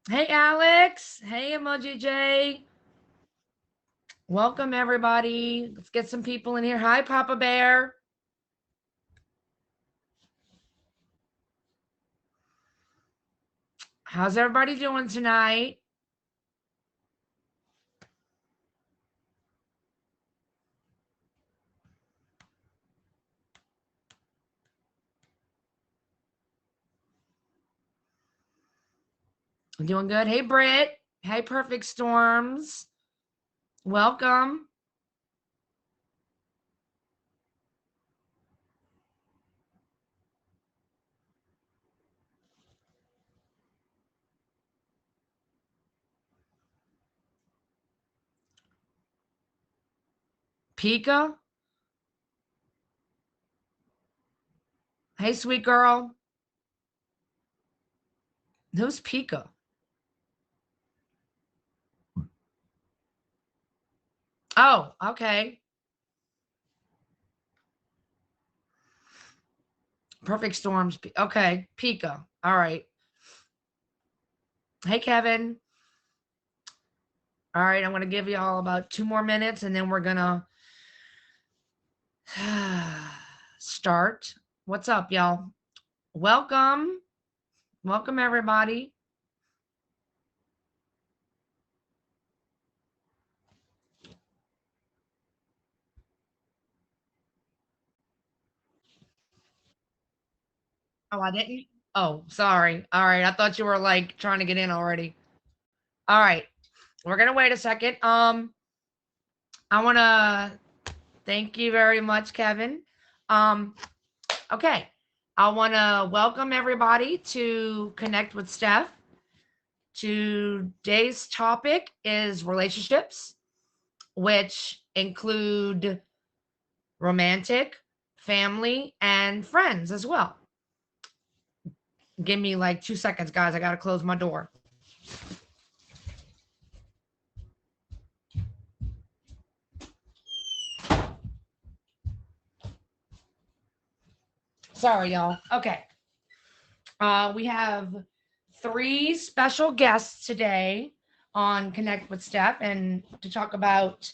Hey, Alex. Hey, Emoji J. Welcome, everybody. Let's get some people in here. Hi, Papa Bear. How's everybody doing tonight? Doing good. Hey, Britt. Hey, Perfect Storms. Welcome. Pika. Hey, sweet girl. Who's Pika? Oh, okay. Perfect Storms. Okay. Pika. All right. Hey, Kevin. All right. I'm going to give you all about 2 more minutes and then we're going to start. What's up, y'all? Welcome. Welcome, everybody. Oh, I didn't? Oh, sorry. All right. I thought you were like trying to get in already. All right. We're going to wait a second. I want to thank you very much, Kevin. Um, okay. I want to welcome everybody to Connect with Steph. Today's topic is relationships, which include romantic, family, and friends as well. Give me like 2 seconds, guys. I got to close my door. Sorry, y'all. Okay. We have three special guests today on Connect with Steph and to talk about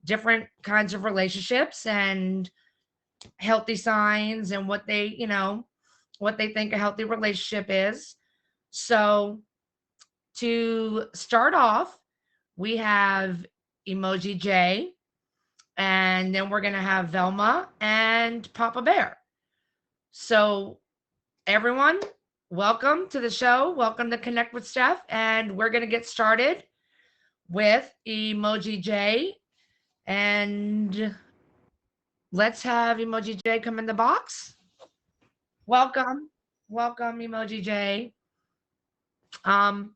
different kinds of relationships and healthy signs and what what they think a healthy relationship is. So, to start off, we have Emoji J, and then we're going to have Velma and Papa Bear. So, everyone, welcome to the show. Welcome to Connect with Steph. And we're going to get started with Emoji J. And let's have Emoji J come in the box. Welcome. Welcome, Emoji J. Um,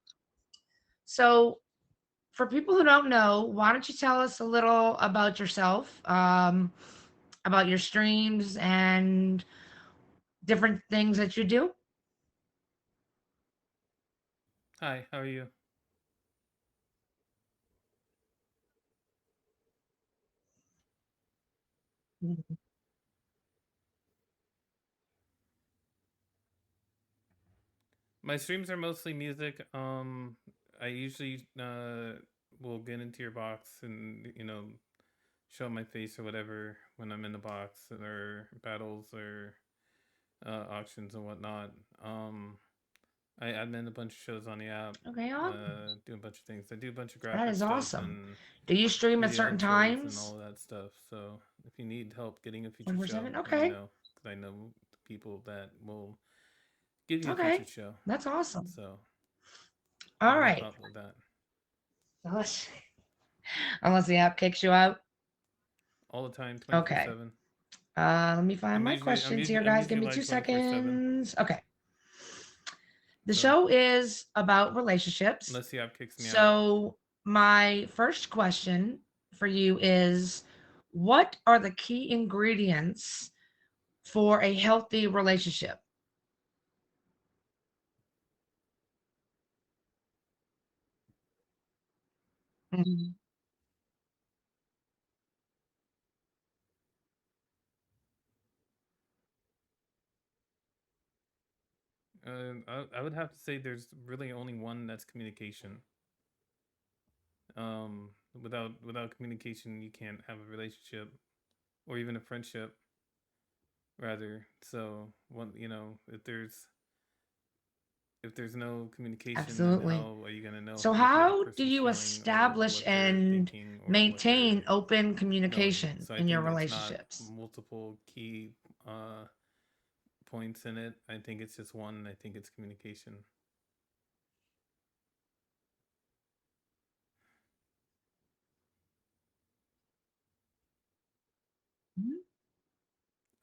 so, for people who don't know, why don't you tell us a little about yourself, about your streams and different things that you do? Hi, how are you? My streams are mostly music. I usually will get into your box and show my face or whatever when I'm in the box or battles or auctions and whatnot. I admin a bunch of shows on the app. Okay, Do a bunch of things. I do a bunch of that graphic is stuff awesome. and Do you stream at video certain intros and all times? of that stuff. So if you need help getting a featured show, 24/7? let me Okay. know because I know people that will give you a featured Okay. show. That's awesome. So All I help right. out with that Unless, unless the app kicks you out. all the time, twenty four Okay. seven. Let me find my questions here, I'm guys. Give usually me two like 24/7. seconds. Okay. The So show is about relationships. unless the app kicks me out, So, my first question for you is what are the key ingredients for a healthy relationship? Mhm. I would have to say there's really only one, that's communication. Um, without communication, you can't have a relationship or even a friendship, rather. So, one, if there's no communication, then Absolutely. how are you gonna know So, what the other how do person's you feeling or establish what they're and thinking or what maintain they're open knowing? communication So I in your think it's not relationships? multiple key uh points in it. I think it's just one. I think it's communication. Mhm.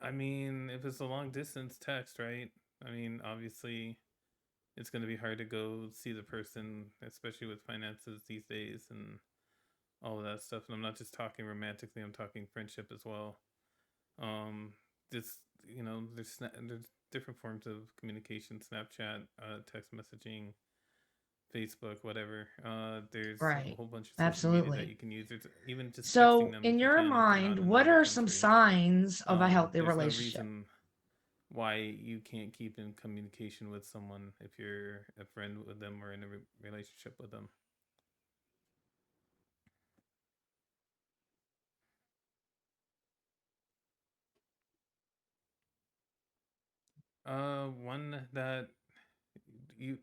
I mean, if it's a long distance text, right? I mean, obviously, it's going to be hard to go see the person, especially with finances these days and all of that stuff. And I'm not just talking romantically; I'm talking friendship as well. Um, this, there's different forms of communication: Snapchat, text messaging, Facebook, whatever. There's a Right. whole bunch of social media that Absolutely. you can use. There's even just texting So, them in if you your can, if they're not mind, in what another are some country. signs of a healthy There's no relationship? reason why you can't keep in communication with someone if you're a friend with them or in a relationship with them. One that you,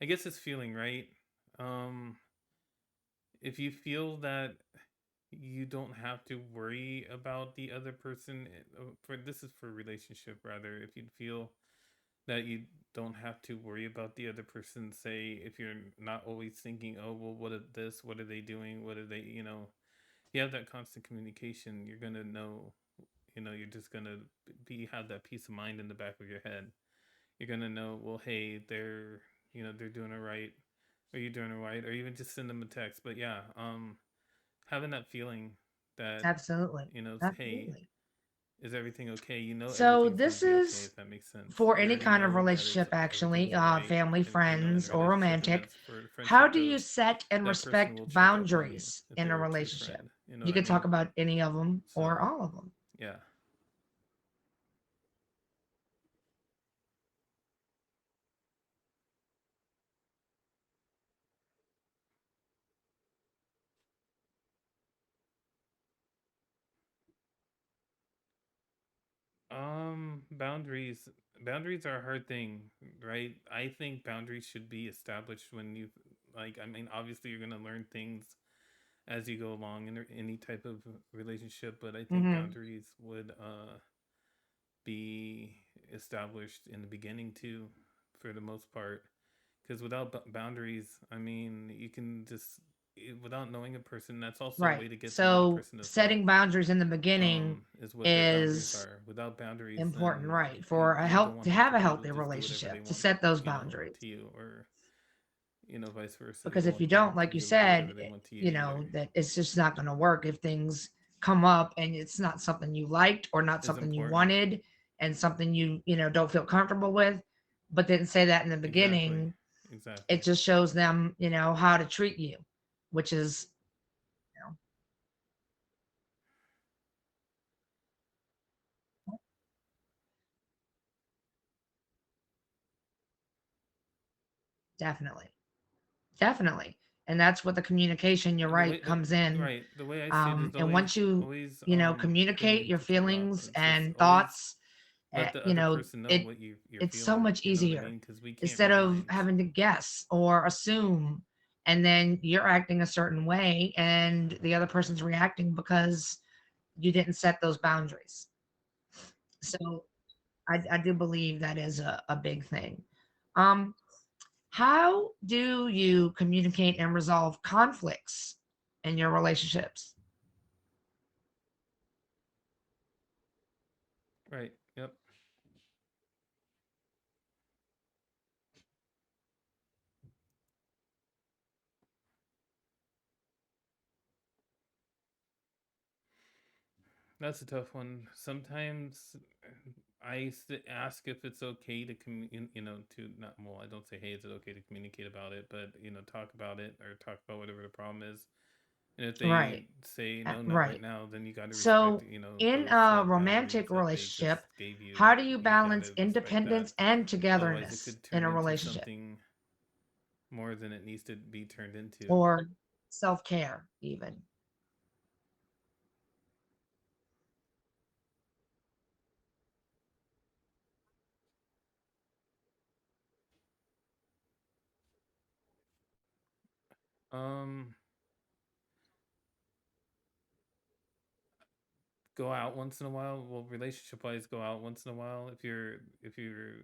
I guess it's feeling, right. Um, if you feel that you don't have to worry about the other person, for this is for relationship rather, if you feel that you don't have to worry about the other person, say if you're not always thinking, oh well, what are this, what are they doing, what are they, you have that constant communication, you're gonna know, you're just gonna be have that peace of mind in the back of your head. You're gonna know, well, hey, they're doing it right. Are you doing it right? Or even just send them a text. But yeah, having that feeling that, Absolutely. hey, Absolutely. is everything okay? So, Everything's gonna this be okay, is if that makes sense. for You any already kind of know that relationship, actually, everything's all right, family, and in friends, a or relationship, and romantic. as for How friendship do you goes, set and that person respect will check up on you boundaries if in a they're a true relationship? friend. You know You what I could talk mean? about any of them or So all of them. yeah. Boundaries are a hard thing, right? I think boundaries should be established when you, like, I mean, obviously you're going to learn things as you go along in any type of relationship, but I think Hmm. boundaries would be established in the beginning too, for the most part, because without boundaries, I mean, you can just, without knowing a person, that's also a Right. way to get to know the So, person as well. setting boundaries in the beginning Is what their boundaries is are. Without boundaries, important, then right? For a you don't help to want them have to a be able to healthy just do whatever they relationship, to want, set those boundaries. to you, or vice versa. You Because don't if you want them don't, to like you be able to do said, whatever they want to you you either. know, that it's just not going to work if things come up and it's not something you liked or not Is something you important. wanted and something you don't feel comfortable with, but didn't say that in the Exactly. beginning. Exactly. It just shows them how to treat you, which is, you know, definitely, definitely. And that's what the communication, you're And the right, way the comes in. right, the way I see it is And once you, always put it communicate your into two feelings options. Just and always thoughts, let the you other know, person know it what you're it's so feeling. much You know what I easier mean? Because we can't instead read of minds. having to guess or assume, and then you're acting a certain way and the other person's reacting because you didn't set those boundaries. So I do believe that is a big thing. Um, how do you communicate and resolve conflicts in your relationships? Right. Yep. That's a tough one. Sometimes ask if it's okay to to not, well, I don't say, hey, is it okay to communicate about it, but talk about it or talk about whatever the problem is. And if they Right. say no, not right Right. now, then you got to respect, So, you know, in those a boundaries romantic that they just relationship, gave you. how do you You got balance to respect that. independence and Otherwise, it togetherness could in turn a into relationship something more than it needs to be turned into. or self care, even? Um, go out once in a while. Well, relationship wise, go out once in a while. If you're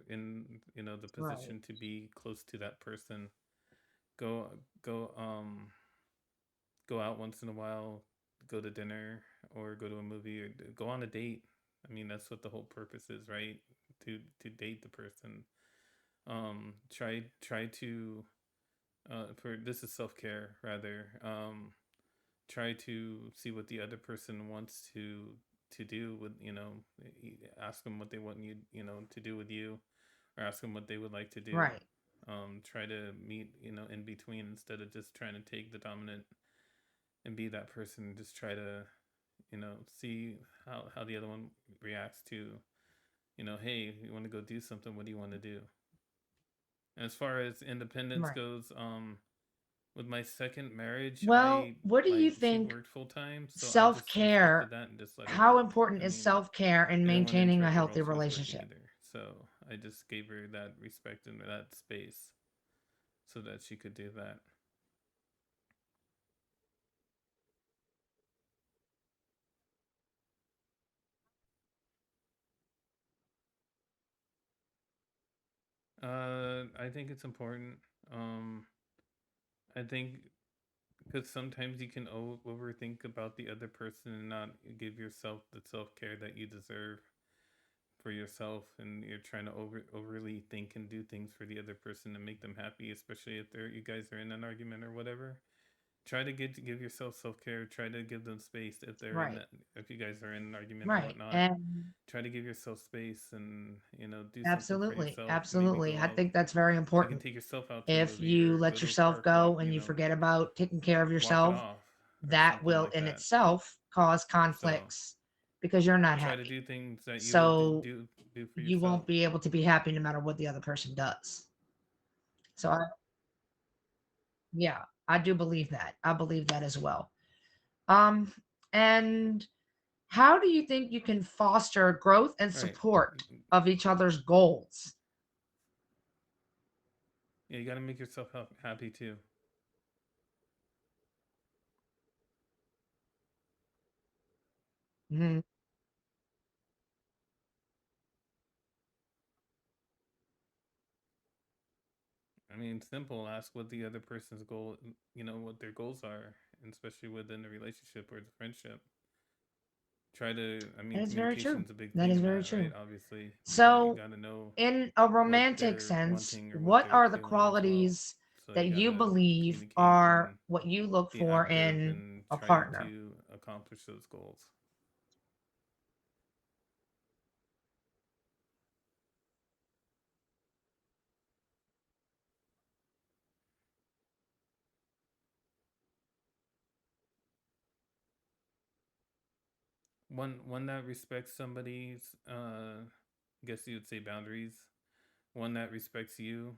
in, you know, the Right. position to be close to that person, go go go out once in a while. Go to dinner or go to a movie or go on a date. I mean, that's what the whole purpose is, right? To date the person. Try to for this is self care rather. Try to see what the other person wants to do with, you know, ask them what they want you, you know, to do with you, or ask them what they would like to do. Right. Try to meet, you know, in between instead of just trying to take the dominant and be that person. Just try to, you know, see how the other one reacts to, you know, hey, you want to go do something, what do you want to do? And as far as independence Right. goes, with my second marriage, Well, what do you she think worked full time, so I self just respected care, that and just let her how work. important I is mean, self care in I didn't want to maintaining a interrupt her while healthy she was working relationship? either, so I just gave her that respect and that space so that she could do that. I think it's important. Um, I think because sometimes you can overthink about the other person and not give yourself the self care that you deserve for yourself, and you're trying to overly think and do things for the other person to make them happy, especially if you guys are in an argument or whatever. Try to give yourself self care. Try to give them space if they're in Right. that. If you guys are in an argument or Right. whatnot, And try to give yourself space and, you know, do something for absolutely. yourself. Maybe Absolutely. go I out. think that's very You can important. take yourself out to a If movie you or go let to a yourself park, walk. go and You you know, forget about taking care of walk it yourself, off or that something will like in that. itself cause So conflicts because you're not try to happy. do things that you would So do for you yourself. won't be able to be happy no matter what the other person does. So yeah, I do believe that. I believe that as well. Um, and how do you think you can foster growth and Right. support of each other's goals? Yeah, you got to make yourself happy too. Mhm. I mean, simple. Ask what the other person's goal, you know, what their goals are, and especially within the relationship or the friendship. Try to, I That mean, is very true. communication's a big That thing is in very that, right? true. Obviously, you So, got to know in a what romantic they're sense, wanting or what what they're are the feeling as well. qualities So that you got you to believe communicate are and what you look be for active in and a trying partner? to accomplish those goals. One that respects somebody's, I guess you would say boundaries. One that respects you,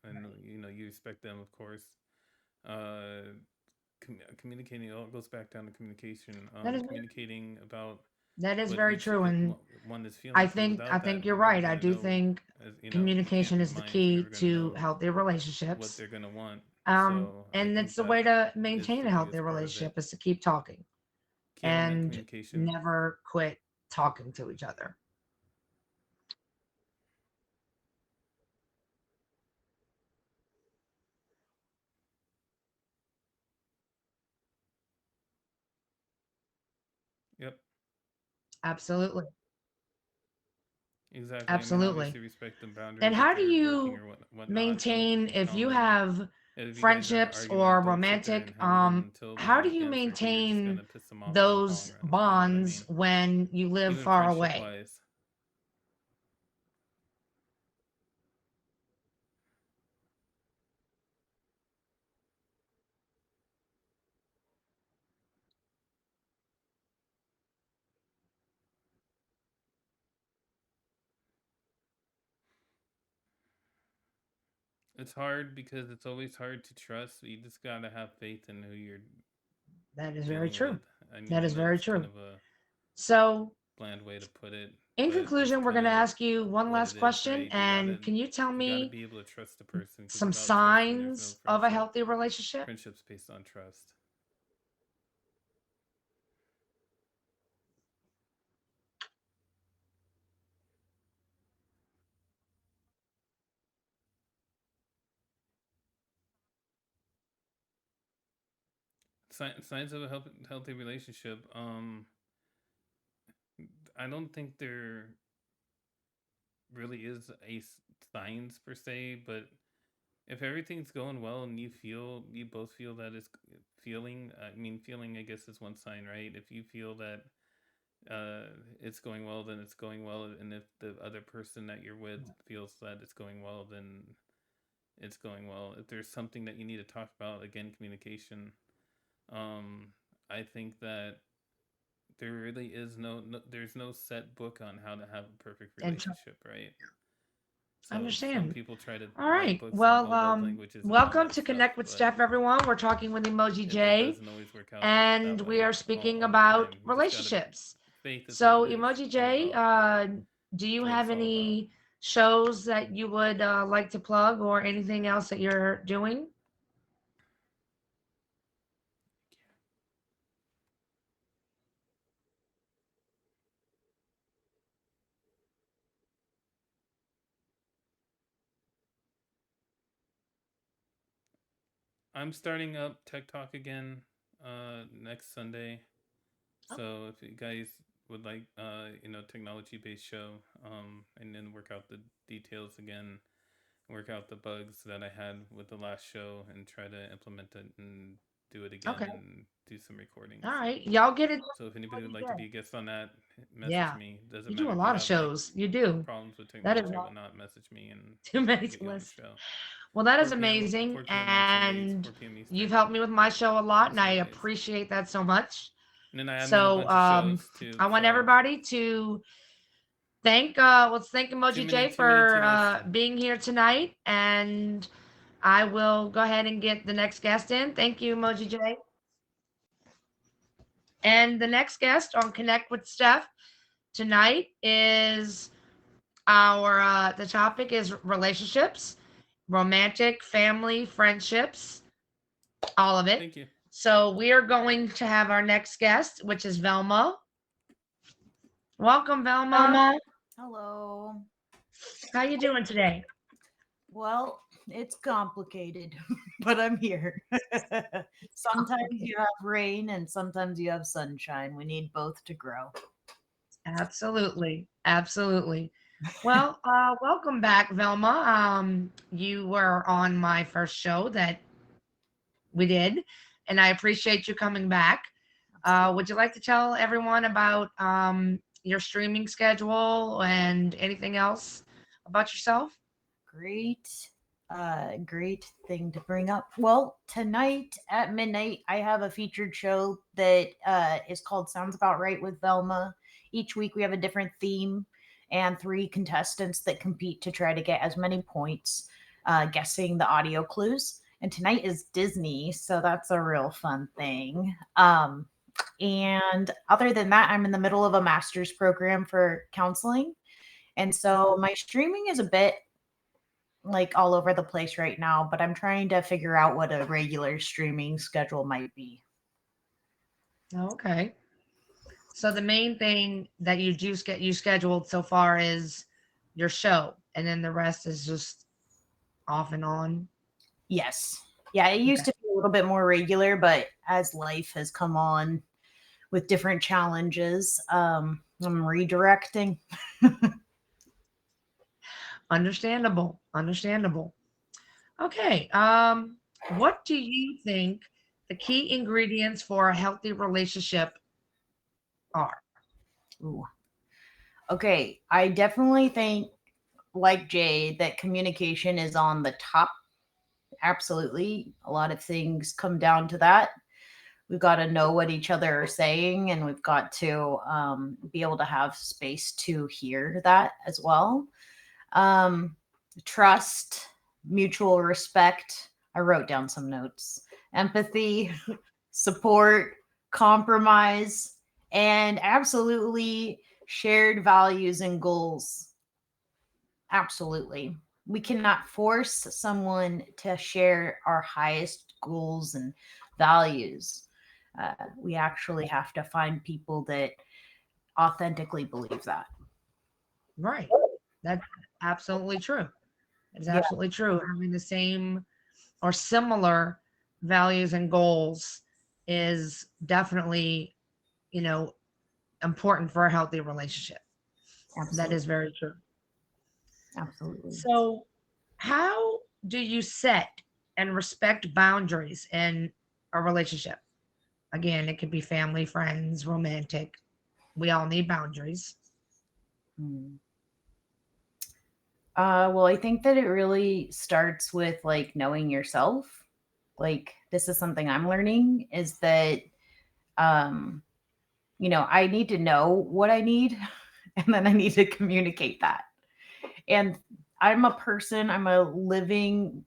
and Right. you know you respect them, of course. Uh, communicating, it all goes back down to communication. That is Communicating about that is what very each true, and one is I feeling, because think I without that, think you're you're never right. I gonna do know. think As you know, you can't communication read is the minds. You're key never gonna to know healthy what relationships. they're gonna want. So I And think it's the that way to is maintain the a healthy biggest part of it. relationship is to keep talking Caring and and communication. never quit talking to each other. Yep, Absolutely. exactly. I mean, Absolutely. obviously respect the And boundaries if how do they're working you or whatnot. Don't maintain if tell you them that have if you guys are in an friendships or argument, don't sit there and romantic hound them until how do they you answer, because you're just maintain gonna piss them off in the long those run. You know what I bonds mean? when you live Even far friendship away? wise. It's hard because it's always hard to trust. You just gotta have faith in who you're That is very dealing true. with. I mean, That I is know very it's kind true. of a So, bland way to put it, in but it's conclusion, we're kind going to of ask you one what last it is, question. right? And can you tell You gotta me be able to trust the person because some without trusting, there's no signs of a friendship. healthy relationship? Friendship's based on trust. Signs of a healthy relationship. I don't think there really is signs per se, but if everything's going well and you both feel that it's feeling, I mean, feeling, I guess, is one sign, right? If you feel that it's going well, then it's going well. And if the other person that you're with feels that it's going well, then it's going well. If there's something that you need to talk about, again, communication. Um, I think that there really is there's no set book on how to have a perfect And relationship, right? So some understand. people try to All write right. books on Well, love languages and all welcome that to stuff, Connect with but Steph, everyone. We're talking with Emoji it J, doesn't always work out and that we way are speaking all the about time. You just gotta relationships. faith is what So, it is, Emoji all J, about. do you It's what have it's all about. any shows that you would like to plug or anything else that you're doing? I'm starting up Tech Talk again next Sunday. Oh, So if you guys would like technology based show, and then work out the details again, work out the bugs that I had with the last show and try to implement it and do it again okay. and do some recordings. All right. Y'all get it. So if anybody would Emoji like to J. be a guest on that, message Yeah. me. Doesn't You do matter a if you lot of have like shows. You do. problems with That is technology or whatnot, message me and too many we'll get to you on the list. show. Well, that is 4 p.m. amazing. 4 p.m. on Sundays, And 4 p.m. you've Eastern, helped me with my show a lot, on and I Sundays. appreciate that so much. And then I admin a So bunch of shows too. I want So everybody to let's thank Emoji J too many for to list. being here tonight. And I will go ahead and get the next guest in. Thank you, Emoji J. And the next guest on Connect with Steph tonight is our the topic is relationships, romantic, family, friendships, all of it. Thank you. So we are going to have our next guest, which is Velma. Welcome, Velma. Alma. Hello. How you doing today? Well, it's complicated, but I'm here. Sometimes you have rain and sometimes you have sunshine. We need both to grow. Absolutely, absolutely. Well, welcome back, Velma. You were on my first show that we did, and I appreciate you coming back. Would you like to tell everyone about your streaming schedule and anything else about yourself? Great, great thing to bring up. Well, tonight at midnight, I have a featured show that is called Sounds About Right with Velma. Each week we have a different theme and three contestants that compete to try to get as many points guessing the audio clues. And tonight is Disney, so that's a real fun thing. And other than that, I'm in the middle of a master's program for counseling. And so my streaming is a bit like all over the place right now, but I'm trying to figure out what a regular streaming schedule might be. Okay. So the main thing that you do get you scheduled so far is your show, and then the rest is just off and on. Yes. Yeah, it used Okay. to be a little bit more regular, but as life has come on with different challenges, I'm redirecting. Understandable. Understandable. Okay. What do you think the key ingredients for a healthy relationship are? Ooh. Okay, I definitely think, like Jay, that communication is on the top. Absolutely. A lot of things come down to that. We've got to know what each other are saying, and we've got to be able to have space to hear that as well. Um, Trust, mutual respect. I wrote down some notes. Empathy, support, compromise, and absolutely shared values and goals. Absolutely. We cannot force someone to share our highest goals and values. We actually have to find people that authentically believe that. Right. That's absolutely true. It's Yeah, absolutely true. Having the same or similar values and goals is definitely, you know, important for a healthy relationship. That absolutely. is very true. Absolutely. So, how do you set and respect boundaries in a relationship? Again, it could be family, friends, romantic. We all need boundaries. Hmm. Well, I think that it really starts with like knowing yourself. Like this is something I'm learning is that um I need to know what I need and then I need to communicate that. And I'm a person, I'm a living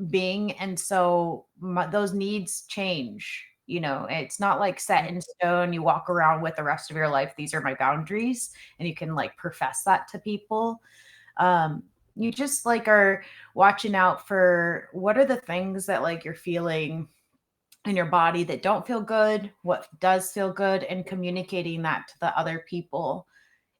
being, and so those needs change. It's not like set in stone. You walk around with the rest of your life, these are my boundaries, and you can like profess that to people. You just like are watching out for what are the things that like you're feeling in your body that don't feel good, what does feel good, and communicating that to the other people.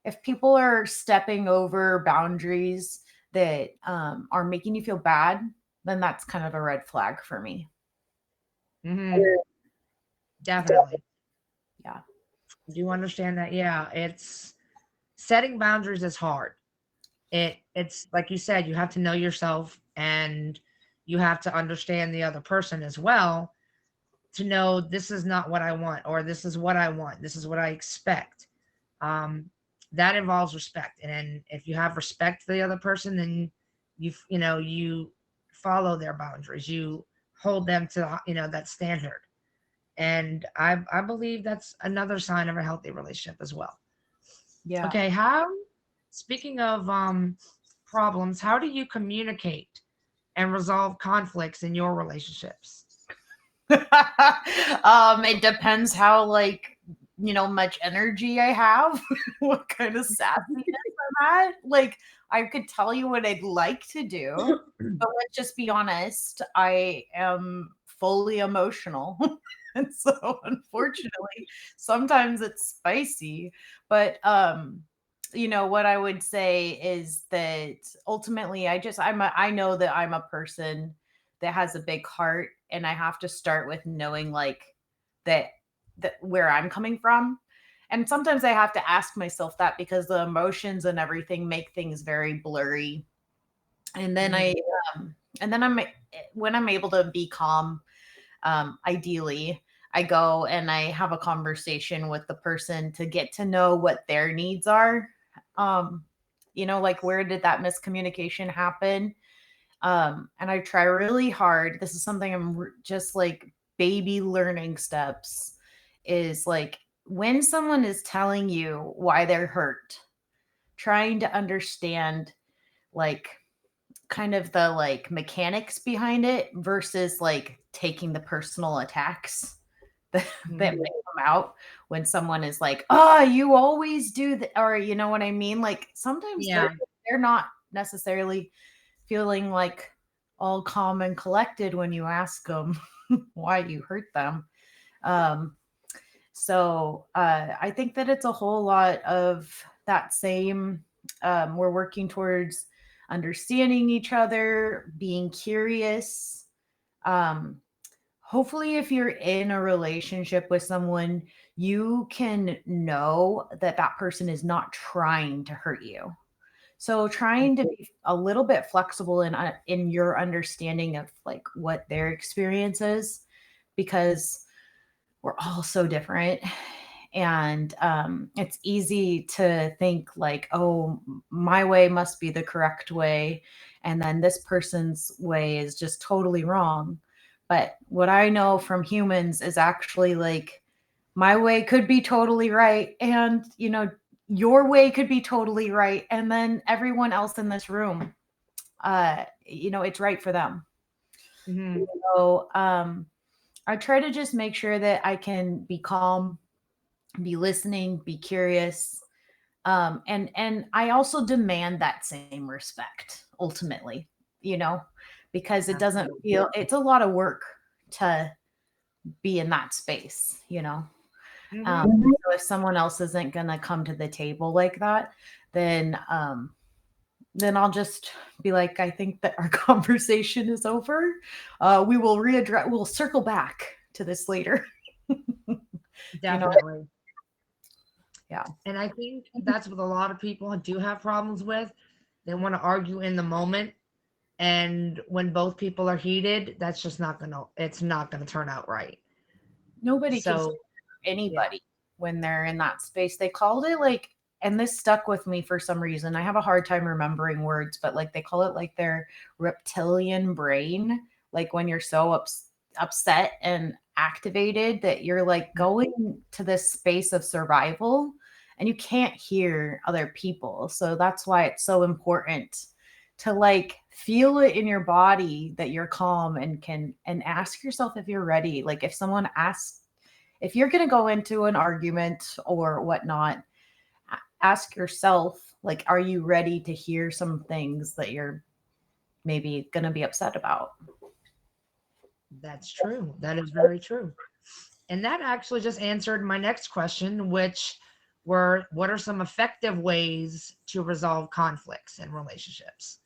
If people are stepping over boundaries that are making you feel bad, then that's kind of a red flag for me. Hmm. Definitely. Yeah. Do you understand that? Yeah, it's setting boundaries is hard. It's like you said, you have to know yourself and you have to understand the other person as well to know this is not what I want or this is what I want. This is what I expect. Um, that involves respect, and then if you have respect for the other person, then you follow their boundaries. You hold them to that standard, and I believe that's another sign of a healthy relationship as well. Yeah. Okay, how speaking of problems, how do you communicate and resolve conflicts in your relationships? It depends how like much energy I have, what kind of sassiness I'm at. Like I could tell you what I'd like to do, but let's just be honest, I am fully emotional. And so unfortunately, sometimes it's spicy. But what I would say is that ultimately I know that I'm a person that has a big heart, and I have to start with knowing like that where I'm coming from. And sometimes I have to ask myself that because the emotions and everything make things very blurry. And then Mhm. I'm when I'm able to be calm, ideally, I go and I have a conversation with the person to get to know what their needs are. Um, like where did that miscommunication happen? And I try really hard. This is something just like baby learning steps is like when someone is telling you why they're hurt, trying to understand like kind of the like mechanics behind it versus like taking the personal attacks that Mhm. might come out when someone is like, "Oh, you always do that," or you know what I mean? Like sometimes Yeah. they're not necessarily feeling like all calm and collected when you ask them why you hurt them. Um, so I think that it's a whole lot of that same. We're working towards understanding each other, being curious. Um, Hopefully, if you're in a relationship with someone, you can know that that person is not trying to hurt you. So trying to be a little bit flexible in your understanding of like what their experience is, because we're all so different. And it's easy to think like, oh, my way must be the correct way. And then this person's way is just totally wrong. But what I know from humans is actually like my way could be totally right. And, your way could be totally right. And then everyone else in this room it's right for them. Mhm. So I try to just make sure that I can be calm, be listening, be curious. And I also demand that same respect ultimately, you know, because it doesn't Absolutely. feel, it's a lot of work to be in that space, you know. Mhm. So if someone else isn't gonna come to the table like that, then I'll just be like, I think that our conversation is over. We will readdress. We'll circle back to this later. You know, Definitely. yeah. And I think that's what a lot of people do have problems with. They want to argue in the moment, and when both people are heated, that's just not gonna. It's not gonna turn out right. Nobody can So hear yeah. anybody when they're in that space. They called it like, and this stuck with me for some reason. I have a hard time remembering words, but like they call it like their reptilian brain. Like when you're so upset and activated that you're like going to this space of survival and you can't hear other people. So that's why it's so important to like feel it in your body that you're calm and can and ask yourself if you're ready. Like if someone asks, if you're going to go into an argument or whatnot, ask yourself, like, are you ready to hear some things that you're maybe going to be upset about? That's true. That is very true. And that actually just answered my next question, which were what are some effective ways to resolve conflicts in relationships?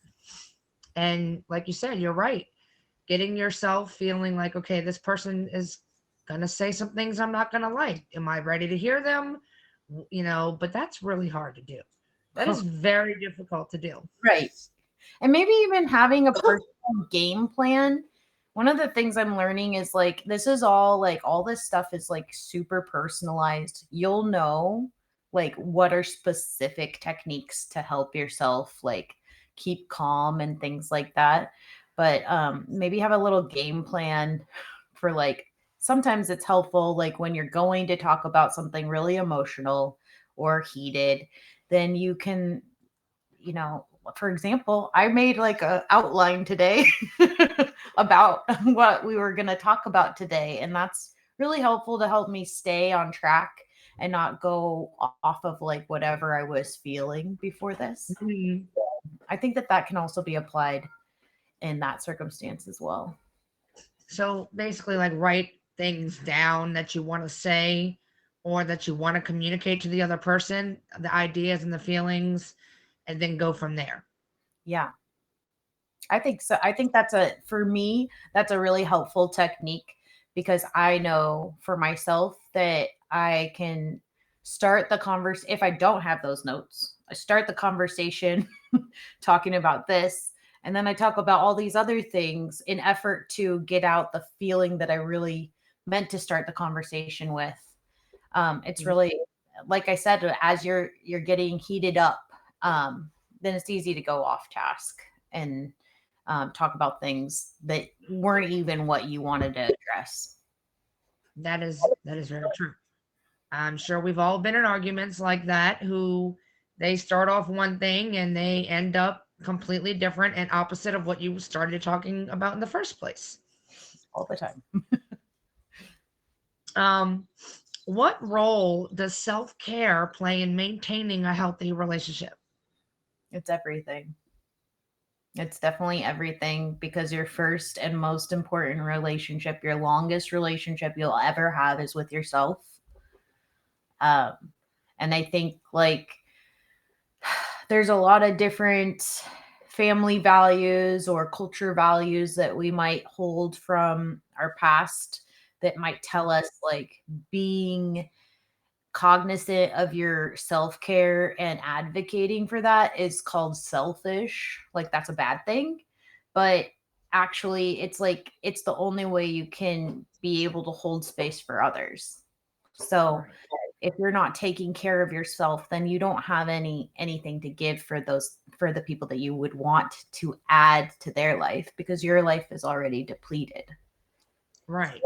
And like you said, you're right. Getting yourself feeling like, okay, this person is going to say some things I'm not going to like. Am I ready to hear them? But that's really hard to do. That is very difficult to do. Right. And maybe even having a personal game plan. One of the things I'm learning is like this is all like all this stuff is like super personalized. You'll know like what are specific techniques to help yourself like keep calm and things like that. But maybe have a little game plan for like sometimes it's helpful like when you're going to talk about something really emotional or heated, then you can, you know, for example, I made like a outline today about what we were going to talk about today, and that's really helpful to help me stay on track and not go off of like whatever I was feeling before this. Mhm. I think that that can also be applied in that circumstance as well. So basically, like write things down that you want to say or that you want to communicate to the other person, the ideas and the feelings, and then go from there. Yeah, I think so. I think that's a, for me, that's a really helpful technique because I know for myself that I can start the converse if I don't have those notes. I start the conversation talking about this, and then I talk about all these other things in effort to get out the feeling that I really meant to start the conversation with. It's Mhm. really, like I said, as you're getting heated up, then it's easy to go off task and talk about things that weren't even what you wanted to address. That is very true. I'm sure we've all been in arguments like that who they start off one thing and they end up completely different and opposite of what you started talking about in the first place. All the time. Um, what role does self care play in maintaining a healthy relationship? It's everything. It's definitely everything because your first and most important relationship, your longest relationship you'll ever have is with yourself. Um, and I think like there's a lot of different family values or culture values that we might hold from our past that might tell us like being cognizant of your self-care and advocating for that is called selfish, like that's a bad thing, but actually it's like it's the only way you can be able to hold space for others. So Right. if you're not taking care of yourself, then you don't have anything to give for those, for the people that you would want to add to their life because your life is already depleted. Right.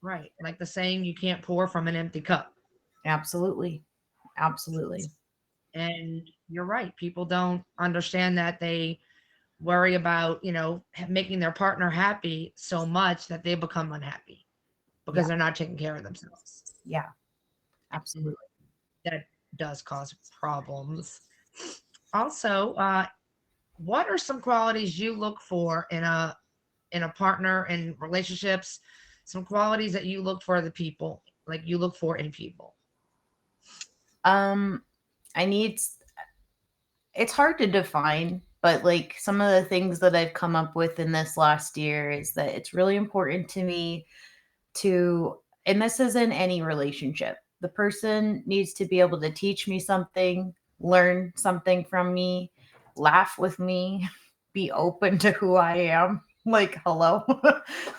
Right. Like the saying, you can't pour from an empty cup. Absolutely. Absolutely. And you're right. People don't understand that. They worry about, making their partner happy so much that they become unhappy because Yeah. they're not taking care of themselves. Yeah, And absolutely. that does cause problems. Also, what are some qualities you look for in a partner and relationships? Some qualities that you look for the people, like you look for in people. Um, I need, it's hard to define, but like some of the things that I've come up with in this last year is that it's really important to me to, and this is in any relationship, the person needs to be able to teach me something, learn something from me, laugh with me, be open to who I am. Like, hello.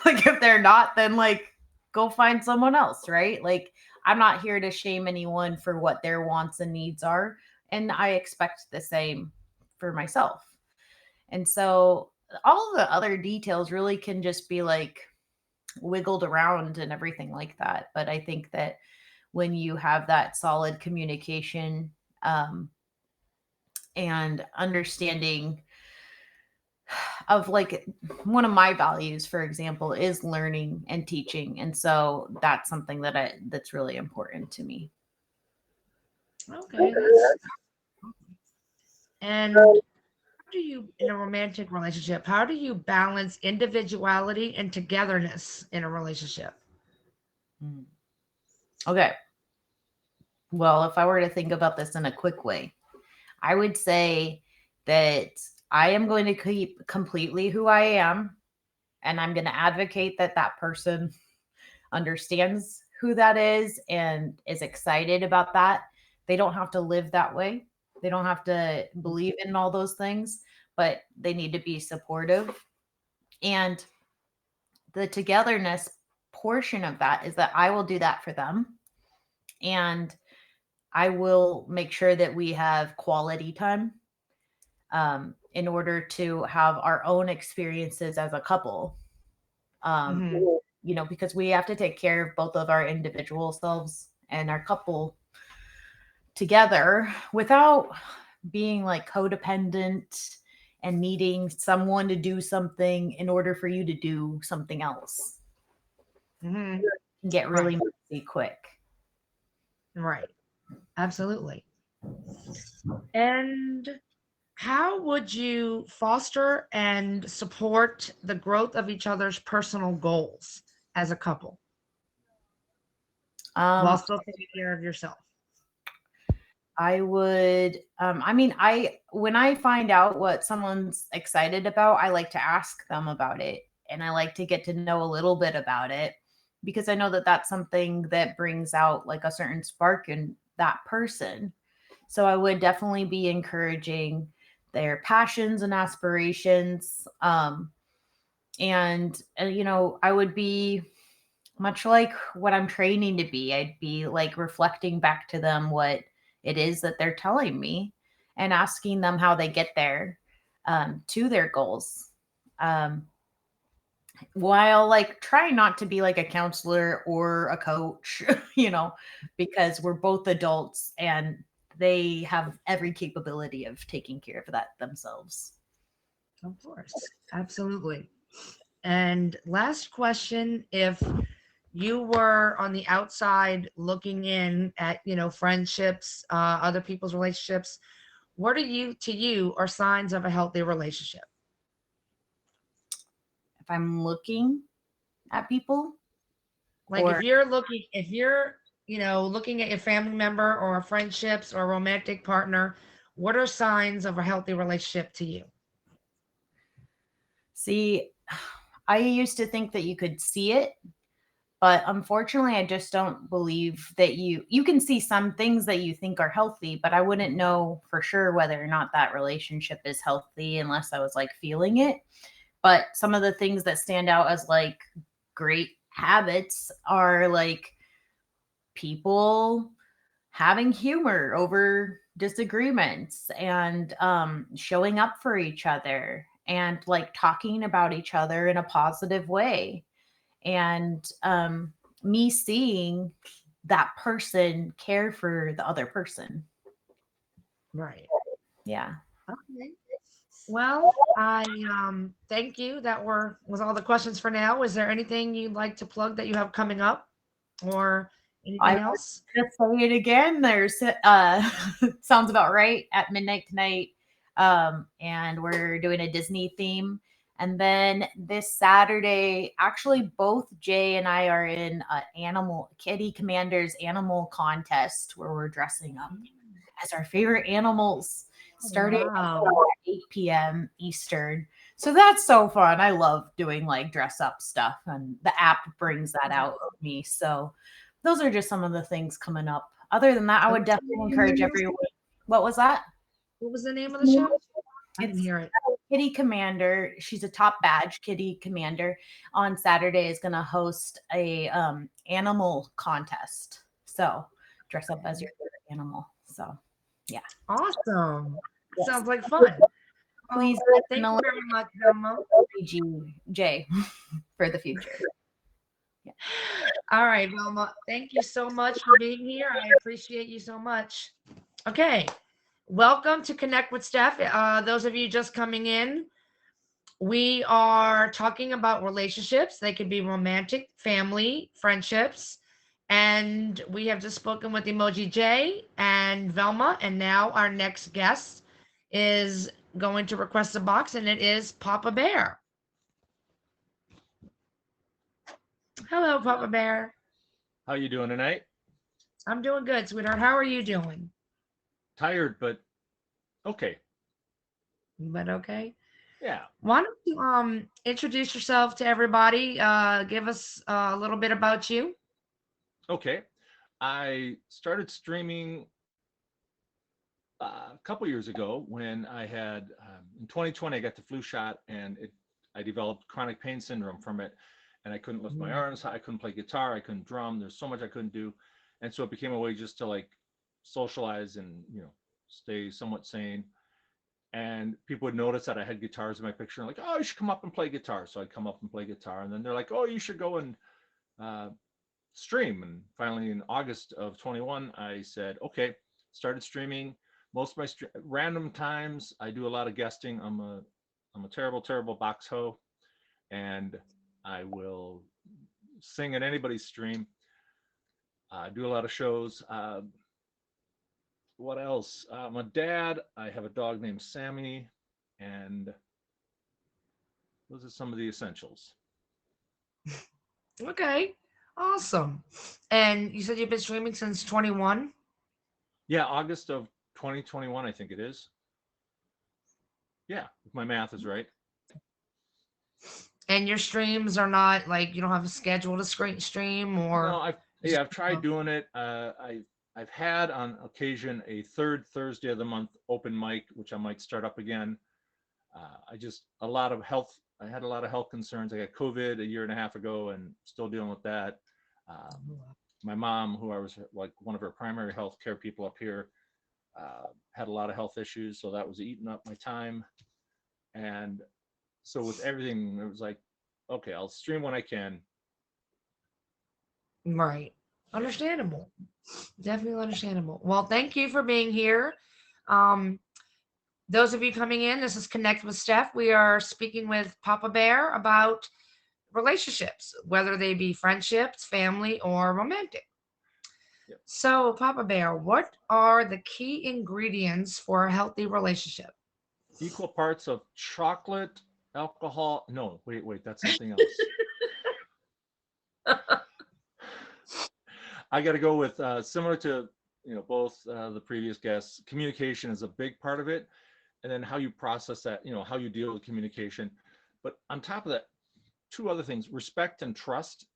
Like, if they're not, then like go find someone else, right? Like, I'm not here to shame anyone for what their wants and needs are. And I expect the same for myself. And so all the other details really can just be like wiggled around and everything like that. But I think that when you have that solid communication, um, and understanding of like one of my values, for example, is learning and teaching. And so that's something that's really important to me. Okay, that's and how do you in a romantic relationship, how do you balance individuality and togetherness in a relationship? Mm. Okay. Well, if I were to think about this in a quick way, I would say that I am going to keep completely who I am, and I'm going to advocate that that person understands who that is and is excited about that. They don't have to live that way. They don't have to believe in all those things, but they need to be supportive. And the togetherness portion of that is that I will do that for them. And I will make sure that we have quality time, in order to have our own experiences as a couple. Um, Hmm. because we have to take care of both of our individual selves and our couple together without being like codependent and needing someone to do something in order for you to do something else. Hmm. It can get Right. really messy quick. Right. Absolutely. And how would you foster and support the growth of each other's personal goals as a couple while Um, still taking care of yourself? I would, I mean, when I find out what someone's excited about, I like to ask them about it and I like to get to know a little bit about it because I know that that's something that brings out like a certain spark in that person. So I would definitely be encouraging their passions and aspirations. And, I would be much like what I'm training to be. I'd be like reflecting back to them what it is that they're telling me and asking them how they get there, to their goals. Um, while like trying not to be like a counselor or a coach, because we're both adults and they have every capability of taking care of that themselves. Of course. Absolutely. And last question, if you were on the outside looking in at, friendships, other people's relationships, what are you to you are signs of a healthy relationship? If I'm looking at people Like or if you're, looking at your family member or friendships or romantic partner, what are signs of a healthy relationship to you? see, I used to think that you could see it, but unfortunately I just don't believe that you can see some things that you think are healthy, but I wouldn't know for sure whether or not that relationship is healthy unless I was like feeling it. But some of the things that stand out as like great habits are like people having humor over disagreements and showing up for each other and like talking about each other in a positive way, and me seeing that person care for the other person. Right. Yeah. Okay. Well, I thank you. That was all the questions for now. Is there anything you'd like to plug that you have coming up or I anything else? just say it again. There's sounds about right at midnight tonight. And we're doing a Disney theme. And then this Saturday, actually, both Jay and I are in an animal kitty commanders animal contest where we're dressing up as our favorite animals starting Wow. at 8 p.m. Eastern. So that's so fun. I love doing like dress up stuff, and the app brings that out of me. So those are just some of the things coming up. Other than that, I What would was the definitely name of encourage the everyone. What was that? what was the name of the show? I didn't It's hear it. Kitty Commander. She's a top badge Kitty Commander. On Saturday is going to host a animal contest. So dress up as your favorite animal. So yeah. Awesome. Yes. Sounds like fun. Please Thank you definitely very much, Velma. J for the future. All right, Velma. Thank you so much for being here. I appreciate you so much. Okay. Welcome to Connect with Steph. Those of you just coming in, we are talking about relationships. They could be romantic, family, friendships. And we have just spoken with Emoji J and Velma. And now our next guest is going to request a box, and it is Papa Bear. Hello, Papa Bear. How you doing tonight? I'm doing good, sweetheart. How are you doing? Tired, but okay. But okay. Yeah. Why don't you introduce yourself to everybody? Give us a little bit about you. Okay. I started streaming a couple years ago when I had in 2020 I got the flu shot and I developed chronic pain syndrome from it, and I couldn't lift my arms, I couldn't play guitar, I couldn't drum. There's so much I couldn't do, and so it became a way just to like socialize and stay somewhat sane. And people would notice that I had guitars in my picture and like, oh, you should come up and play guitar. So I'd come up and play guitar, and then they're like, oh, you should go and uh, stream. And finally, in August of 21, I said, okay, started streaming. Most of my random times, I do a lot of guesting. I'm a terrible, terrible box hoe, and I will sing at anybody's stream. I do a lot of shows. What else? I'm a dad. I have a dog named Sammy, and those are some of the essentials. Okay. Awesome. And you said you've been streaming since 21? Yeah, August of 2021, I think it is. Yeah, if my math is right. And your streams are not like you don't have a schedule to stream No, or I've tried doing it. I've had on occasion a third Thursday of the month open mic, which I might start up again. I just a lot of health. I had a lot of health concerns. I got COVID a year and a half ago, and still dealing with that. My mom, who I was like one of her primary health care people up here, had a lot of health issues, so that was eating up my time. And so with everything, it was like, okay, I'll stream when I can. right. Understandable. Definitely understandable. Well, thank you for being here. Um, those of you coming in, this is Connect with Steph. We are speaking with Papa Bear about relationships, whether they be friendships, family, or romantic. Yep. So, Papa Bear, what are the key ingredients for a healthy relationship? Equal parts of chocolate, alcohol. No, wait, that's something else. I got to go with similar to both the previous guests. Communication is a big part of it, and then how you process that. How you deal with communication. But on top of that, two other things: respect and trust.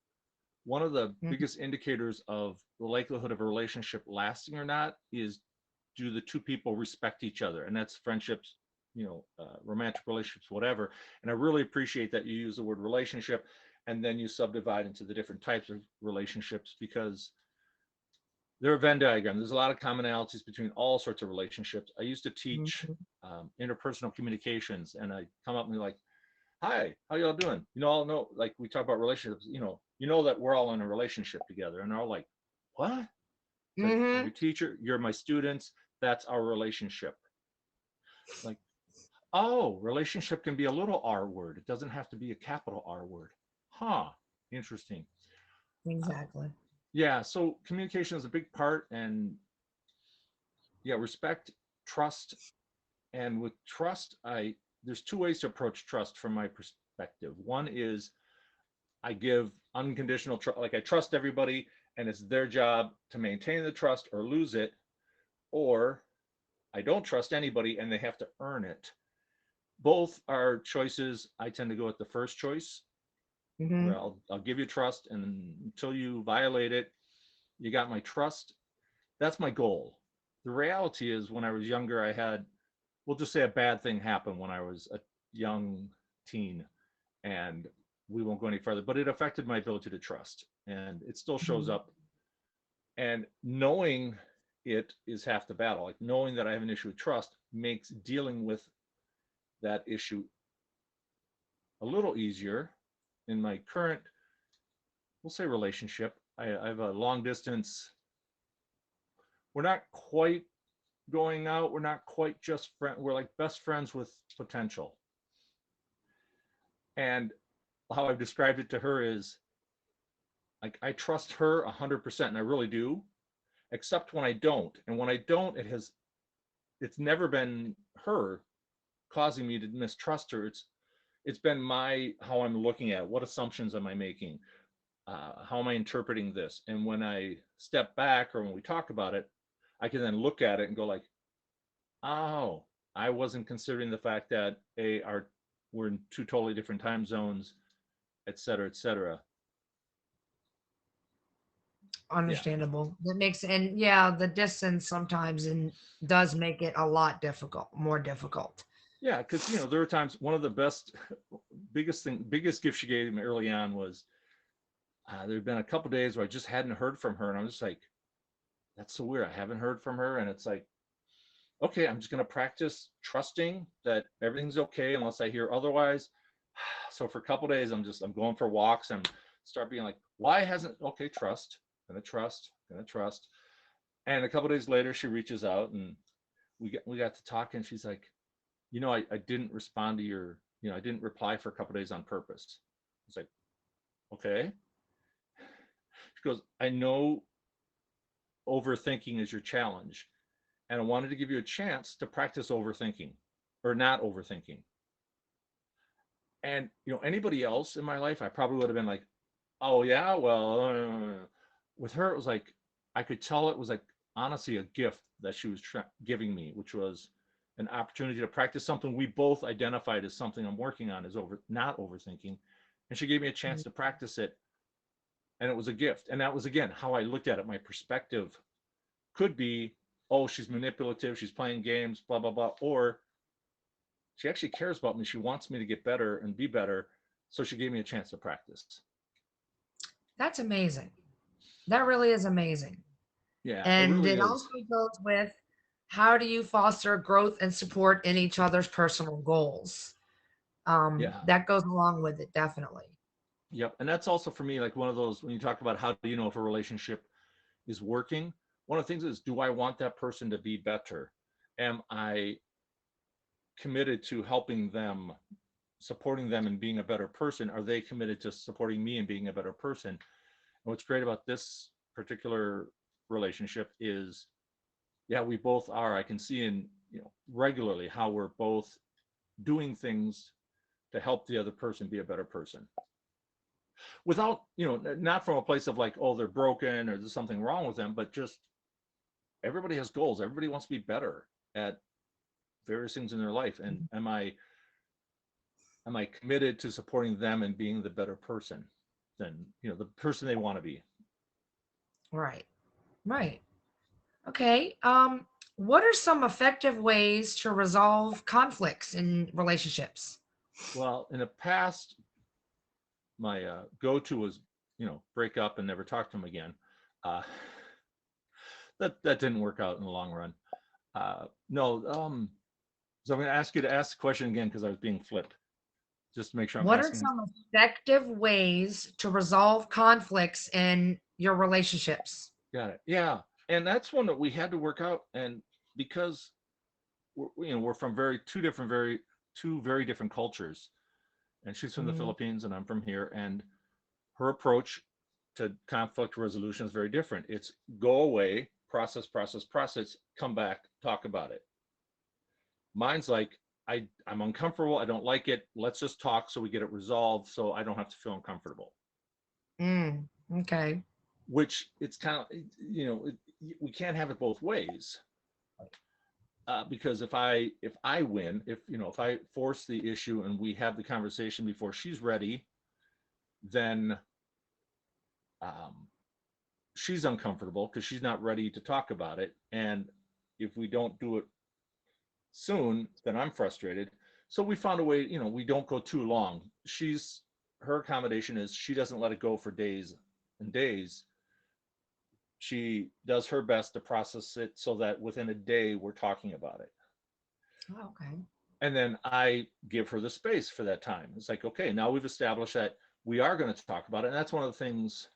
One of the Mhm. biggest indicators of the likelihood of a relationship lasting or not is, do the two people respect each other? And that's friendships, romantic relationships, whatever. And I really appreciate that you use the word relationship and then you subdivide into the different types of relationships, because they're a Venn diagram. There's a lot of commonalities between all sorts of relationships. I used to teach Mhm. interpersonal communications, and I come up and be like, hi, how y'all doing? All know, like we talk about relationships, that we're all in a relationship together. And they're all like, what? It's like, I'm Mhm. your teacher, you're my students, that's our relationship. Like, Oh, relationship can be a little R word. It doesn't have to be a capital R word. Huh. Interesting. Uh, Exactly. yeah. So communication is a big part, and yeah, respect, trust, and with trust, there's two ways to approach trust from my perspective. One is I give unconditional trust, like I trust everybody, and it's their job to maintain the trust or lose it, or I don't trust anybody and they have to earn it. Both are choices. I tend to go with the first choice, Hmm. where I'll give you trust, and until you violate it, you got my trust. That's my goal. The reality is, when I was younger, I had, we'll just say, a bad thing happened when I was a young teen, and we won't go any further, but it affected my ability to trust, and it still shows up. And knowing it is half the battle. Like, knowing that I have an issue with trust makes dealing with that issue a little easier. In my current, we'll say, relationship, I have a long distance. We're not quite going out. We're not quite just friends. We're like best friends with potential. And how I've described it to her is, like, I trust her 100%, and I really do, except when I don't. And when I don't, it's never been her causing me to mistrust her. It's been my how I'm looking at it. What assumptions am I making? How am I interpreting this? And when I step back, or when we talk about it, I can then look at it and go like, oh, I wasn't considering the fact that we're in two totally different time zones, et cetera, et cetera. Yeah. Understandable. That makes, and yeah, the distance sometimes and does make it a lot difficult, more difficult. Yeah, because there were times, one of the biggest gift she gave me early on was, there had been a couple days where I just hadn't heard from her, and I was just like, that's so weird. I haven't heard from her, and it's like, okay, I'm just gonna practice trusting that everything's okay unless I hear otherwise. So for a couple days, I'm going for walks and start being like, why hasn't, okay, trust, gonna trust. And a couple days later, she reaches out, and we got to talk, and she's like, I didn't respond to I didn't reply for a couple days on purpose. It's like, okay. She goes, I know overthinking is your challenge, and I wanted to give you a chance to practice overthinking, or not overthinking. And anybody else in my life, I probably would have been like, oh yeah, well, with her, it was like, I could tell it was like, honestly, a gift that she was giving me, which was an opportunity to practice something we both identified as something I'm working on, is not overthinking. And she gave me a chance to practice it, and it was a gift. And that was, again, how I looked at it. My perspective could be, oh, she's manipulative, she's playing games, blah blah blah, or she actually cares about me, she wants me to get better and be better, so she gave me a chance to practice. That's amazing. That really is amazing. Yeah, it And really it is. also goes with, how do you foster growth and support in each other's personal goals? Yeah. That goes along with it, definitely. Yep. And that's also for me, like, one of those, when you talk about how do you know if a relationship is working, one of the things is, do I want that person to be better? Am I committed to helping them, supporting them and being a better person? Are they committed to supporting me and being a better person? And what's great about this particular relationship is, yeah, we both are. I can see in, regularly, how we're both doing things to help the other person be a better person, without, not from a place of like, oh, they're broken or there's something wrong with them, but just, everybody has goals. Everybody wants to be better at various things in their life. And am I committed to supporting them and being the better person than, the person they want to be? Right. Right. Okay. What are some effective ways to resolve conflicts in relationships? Well, in the past, my go-to was, break up and never talk to them again. Uh, that didn't work out in the long run. No. So I'm going to ask you to ask the question again, because I was being flipped. Just to make sure I'm What are asking. some effective ways to resolve conflicts in your relationships? Got it. Yeah, and that's one that we had to work out, and because we're from two different, very two very different cultures, and she's from the Mhm. Philippines and I'm from here, and her approach to conflict resolution is very different. It's go away, process, come back, talk about it. Mine's like, I'm uncomfortable, I don't like it, let's just talk so we get it resolved so I don't have to feel uncomfortable. Okay. Which it's kind of, we can't have it both ways. Because if I win, if I force the issue and we have the conversation before she's ready, then um, she's uncomfortable because she's not ready to talk about it. And if we don't do it soon, then I'm frustrated. So we found a way, we don't go too long. Her accommodation is she doesn't let it go for days and days. She does her best to process it so that within a day we're talking about it. Oh, okay. And then I give her the space for that time. It's like, okay, now we've established that we are going to talk about it. And that's one of the things,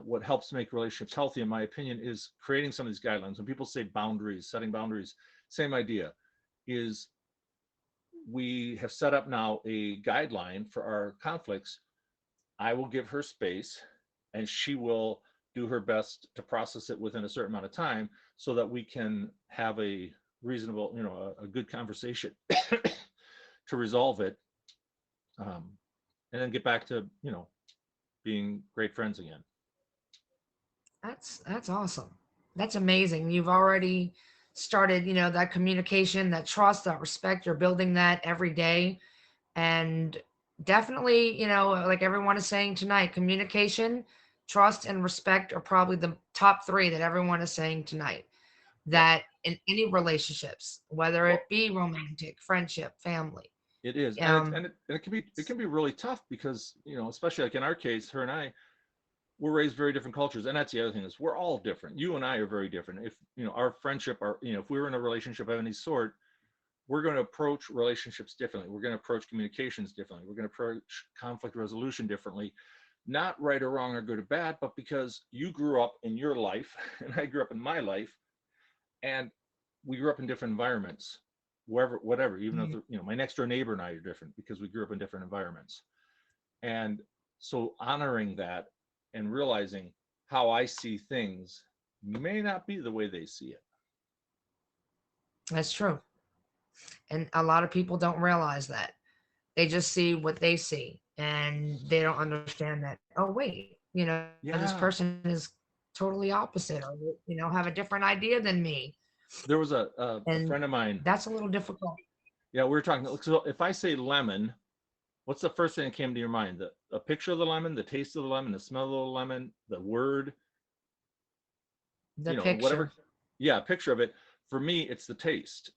what helps make relationships healthy, in my opinion, is creating some of these guidelines. When people say boundaries, setting boundaries, same idea is we have set up now a guideline for our conflicts. I will give her space and she will do her best to process it within a certain amount of time so that we can have a reasonable, a good conversation to resolve it, um, and then get back to, being great friends again. That's awesome. That's amazing. You've already started, that communication, that trust, that respect. You're building that every day. And definitely, like everyone is saying tonight, communication, trust, and respect are probably the top three that everyone is saying tonight. Yep. That in any relationships, whether Well, it be romantic, friendship, family. it is, Um, it can be really tough because, especially like in our case, her and I were raised very different cultures, and that's the other thing is we're all different. You and I are very different. If our friendship, if we were in a relationship of any sort, we're going to approach relationships differently. We're going to approach communications differently. We're going to approach conflict resolution differently. Not right or wrong or good or bad, but because you grew up in your life and I grew up in my life, and we grew up in different environments, wherever, whatever. Even if mm, my next door neighbor and I are different because we grew up in different environments. And so honoring that and realizing how I see things may not be the way they see it. that's true. And a lot of people don't realize that. They just see what they see and they don't understand that, oh, wait, this person Yeah. is totally opposite or, have a different idea than me. There was a And friend of mine. that's a little difficult. Yeah, we were talking. So if I say lemon, what's the first thing that came to your mind? A picture of the lemon, the taste of the lemon, the smell of the lemon, the word, The whatever. picture. Yeah, a picture of it. For me, it's the taste.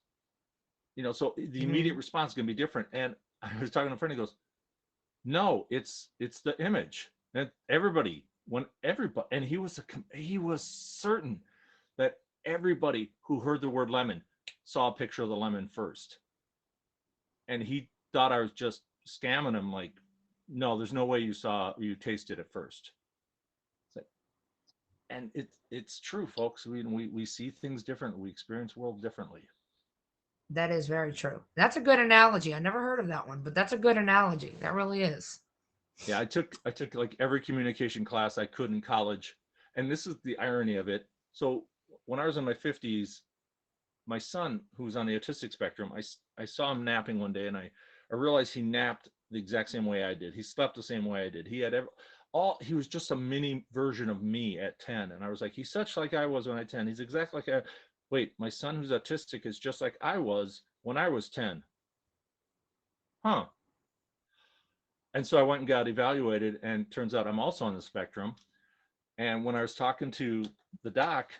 So the immediate Hmm. response is going to be different. And I was talking to a friend. He goes, "No, it's the image." And everybody, and he was certain that everybody who heard the word lemon saw a picture of the lemon first, and he thought I was just scamming him. Like, no, there's no way you tasted it first. It's like, and it's true, folks. We see things differently. We experience the world differently. That is very true. That's a good analogy. I never heard of that one, but that's a good analogy. That really is. Yeah, I took like every communication class I could in college, and this is the irony of it. So when I was in my 50s, my son, who's on the autistic spectrum, I saw him napping one day, and I realized he napped the exact same way I did. He slept the same way I did. He was just a mini version of me at 10, and I was like, he's such like I was when I 10. He's exactly like wait, my son who's autistic is just like I was when I was 10. Huh. And so I went and got evaluated, and turns out I'm also on the spectrum. And when I was talking to the doc,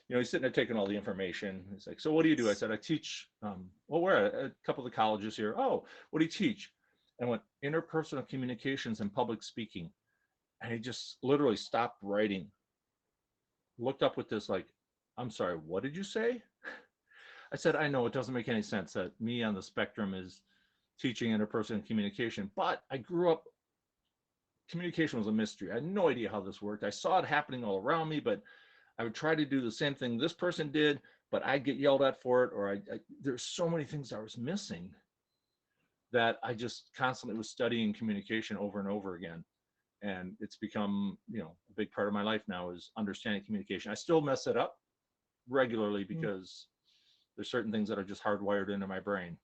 he's sitting there taking all the information. He's like, "So what do you do?" I said, "I teach. Well, we're at a couple of the colleges here." "Oh, what do you teach?" And I went, "Interpersonal communications and public speaking." And he just literally stopped writing, looked up with this like, "I'm sorry, what did you say?" I said, "I know it doesn't make any sense that me on the spectrum is teaching interpersonal communication, but I grew up, communication was a mystery. I had no idea how this worked. I saw it happening all around me, but I would try to do the same thing this person did, but I'd get yelled at for it, or there's so many things I was missing." that I just constantly was studying communication over and over again. And it's become, a big part of my life now is understanding communication. I still mess it up regularly because there's certain things that are just hardwired into my brain.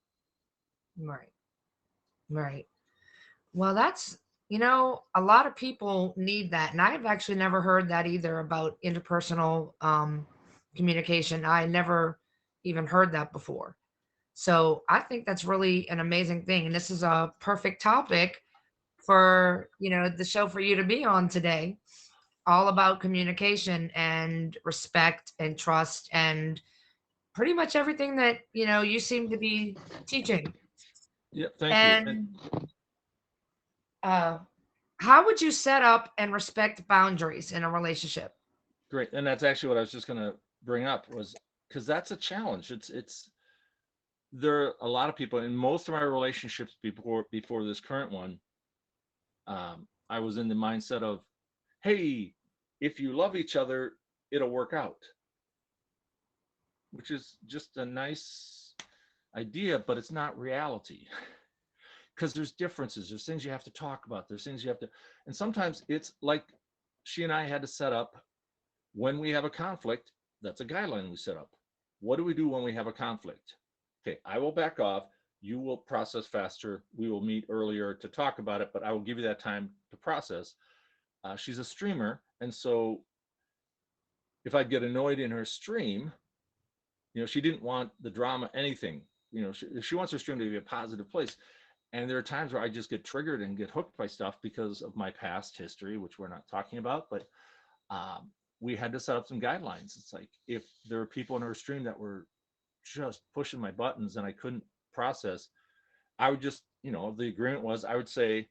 Right. Right. Well, a lot of people need that. And I've actually never heard that either about interpersonal communication. I never even heard that before. So I think that's really an amazing thing. And this is a perfect topic for, the show for you to be on today, all about communication and respect and trust and pretty much everything that, you seem to be teaching. Yeah, thank you. And And uh, how would you set up and respect boundaries in a relationship? great. And that's actually what I was just going to bring up was because that's a challenge. It's there are a lot of people in most of my relationships before this current one. I was in the mindset of, hey, if you love each other, it'll work out, which is just a nice idea, but it's not reality. Because there's differences, there's things you have to talk about, there's things you have to, and sometimes it's like she and I had to set up when we have a conflict. That's a guideline we set up. What do we do when we have a conflict? Okay, I will back off, you will process faster, we will meet earlier to talk about it, but I will give you that time to process. She's a streamer, and so if I get annoyed in her stream, she didn't want the drama, anything. She wants her stream to be a positive place. And there are times where I just get triggered and get hooked by stuff because of my past history, which we're not talking about. But we had to set up some guidelines. It's like if there were people in her stream that were just pushing my buttons and I couldn't process, I would just, the agreement was I would say,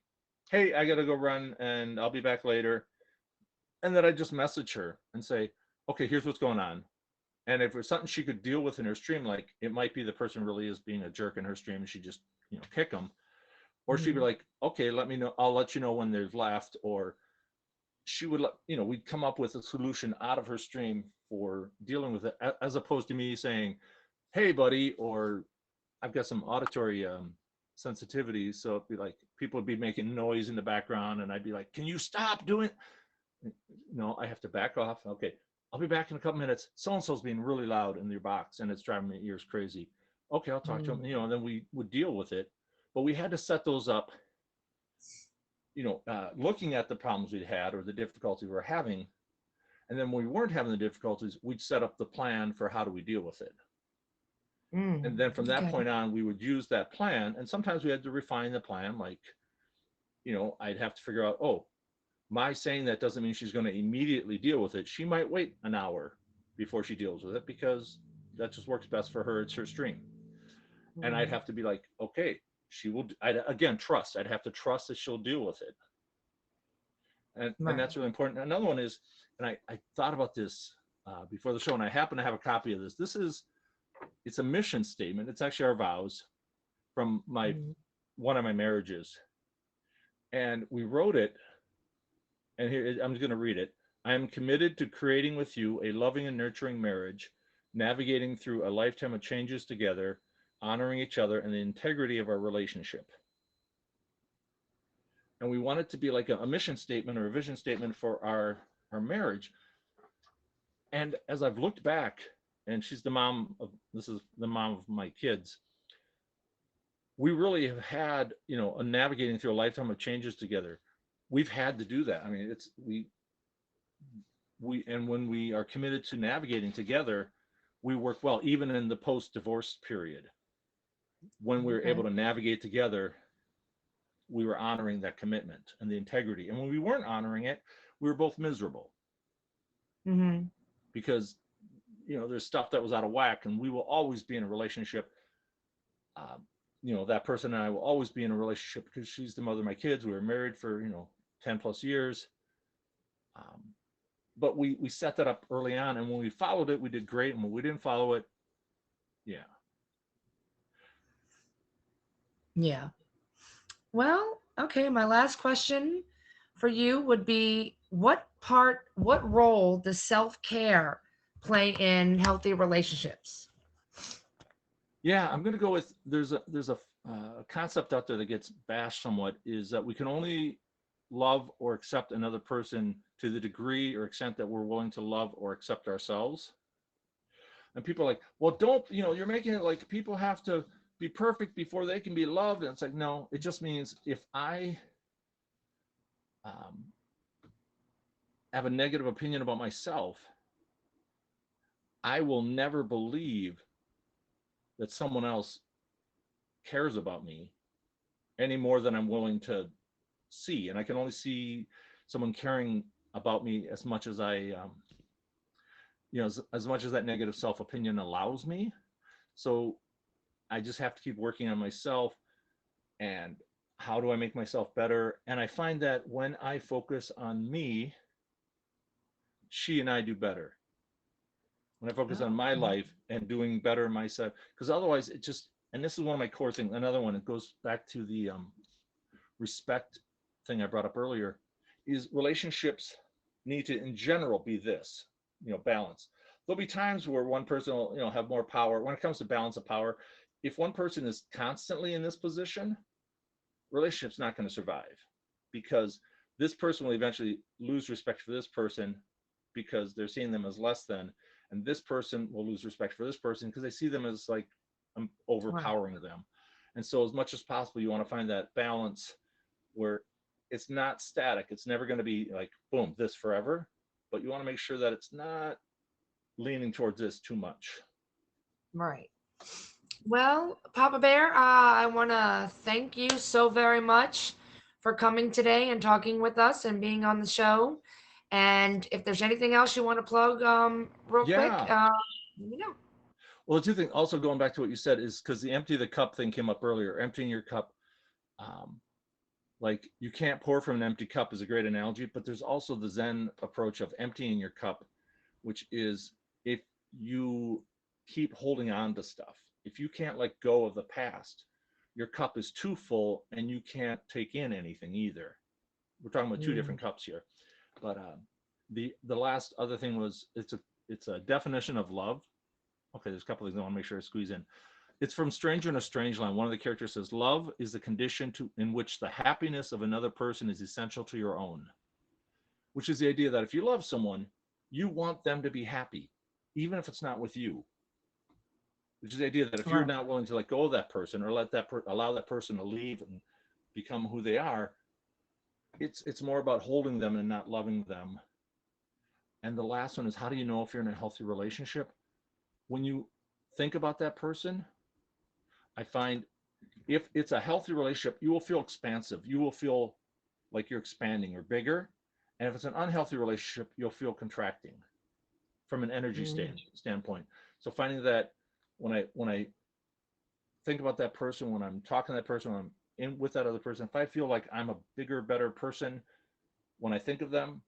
hey, I got to go run and I'll be back later. And then I just message her and say, okay, here's what's going on. And if there's something she could deal with in her stream, like it might be the person really is being a jerk in her stream and she just, kick them. Or she'd be like, okay, let me know. I'll let you know when there's left. Or she would let, we'd come up with a solution out of her stream for dealing with it, as opposed to me saying, hey, buddy, or I've got some auditory sensitivity. So it'd be like people would be making noise in the background and I'd be like, can you stop doing? No, I have to back off. Okay, I'll be back in a couple minutes. So-and-so's being really loud in your box and it's driving my ears crazy. Okay, I'll talk to him, and then we would deal with it. But we had to set those up, looking at the problems we'd had or the difficulty we were having. And then when we weren't having the difficulties, we'd set up the plan for how do we deal with it. And then from that point on, we would use that plan. And sometimes we had to refine the plan. Like, I'd have to figure out, oh, my saying that doesn't mean she's going to immediately deal with it. She might wait an hour before she deals with it because that just works best for her. It's her stream. And I'd have to be like, okay, she will, again, trust. I'd have to trust that she'll deal with it. And that's really important. Another one is, and I thought about this before the show, and I happen to have a copy of this. It's a mission statement. It's actually our vows from one of my marriages. And we wrote it, and here, I'm just going to read it. I am committed to creating with you a loving and nurturing marriage, navigating through a lifetime of changes together, honoring each other and the integrity of our relationship. And we want it to be like a mission statement or a vision statement for our marriage. And as I've looked back, and this is the mom of my kids, we really have had, a navigating through a lifetime of changes together. We've had to do that. I mean, and when we are committed to navigating together, we work well, even in the post-divorce period. When we were able to navigate together, we were honoring that commitment and the integrity. And when we weren't honoring it, we were both miserable. Because, there's stuff that was out of whack, and we will always be in a relationship. That person and I will always be in a relationship because she's the mother of my kids. We were married for, 10 plus years. But we set that up early on. And when we followed it, we did great. And when we didn't follow it, yeah. Yeah. Well, okay. My last question for you would be what role does self-care play in healthy relationships? Yeah, I'm going to go with there's a concept out there that gets bashed somewhat is that we can only love or accept another person to the degree or extent that we're willing to love or accept ourselves. And people are like, well, don't, you're making it like people have to be perfect before they can be loved. And it's like, no, it just means if I um, have a negative opinion about myself, I will never believe that someone else cares about me any more than I'm willing to see. And I can only see someone caring about me as much as as much as that negative self-opinion allows me. So I just have to keep working on myself and how do I make myself better? And I find that when I focus on me, she and I do better. When I focus on my life and doing better myself, because otherwise it just, and this is one of my core things, another one, it goes back to the respect thing I brought up earlier, is relationships need to in general be this, balance. There'll be times where one person will, have more power. When it comes to balance of power, if one person is constantly in this position, relationship's not going to survive, because this person will eventually lose respect for this person because they're seeing them as less than, and this person will lose respect for this person because they see them as like overpowering them. And so as much as possible, you want to find that balance where it's not static. It's never going to be like, boom, this forever, but you want to make sure that it's not leaning towards this too much. Right. Well, Papa Bear, I want to thank you so very much for coming today and talking with us and being on the show. And if there's anything else you want to plug, real quick, Yeah. let me know. Well, the two things, also going back to what you said, is because the empty the cup thing came up earlier. Emptying your cup, like you can't pour from an empty cup is a great analogy, but there's also the Zen approach of emptying your cup, which is if you keep holding on to stuff, if you can't let go of the past, your cup is too full and you can't take in anything either. We're talking about two different cups here. But the last other thing was it's a definition of love. Okay, there's a couple of things I want to make sure I squeeze in. It's from Stranger in a Strange Land. One of the characters says, love is the condition in which the happiness of another person is essential to your own, which is the idea that if you love someone, you want them to be happy, even if it's not with you. Which is the idea that if you're not willing to let go of that person or allow that person to leave and become who they are, it's more about holding them and not loving them. And the last one is, how do you know if you're in a healthy relationship? When you think about that person, I find if it's a healthy relationship, you will feel expansive. You will feel like you're expanding or bigger. And if it's an unhealthy relationship, you'll feel contracting from an energy standpoint. So finding that when I think about that person, when I'm talking to that person, when I'm in with that other person, if I feel like I'm a bigger, better person when I think of them,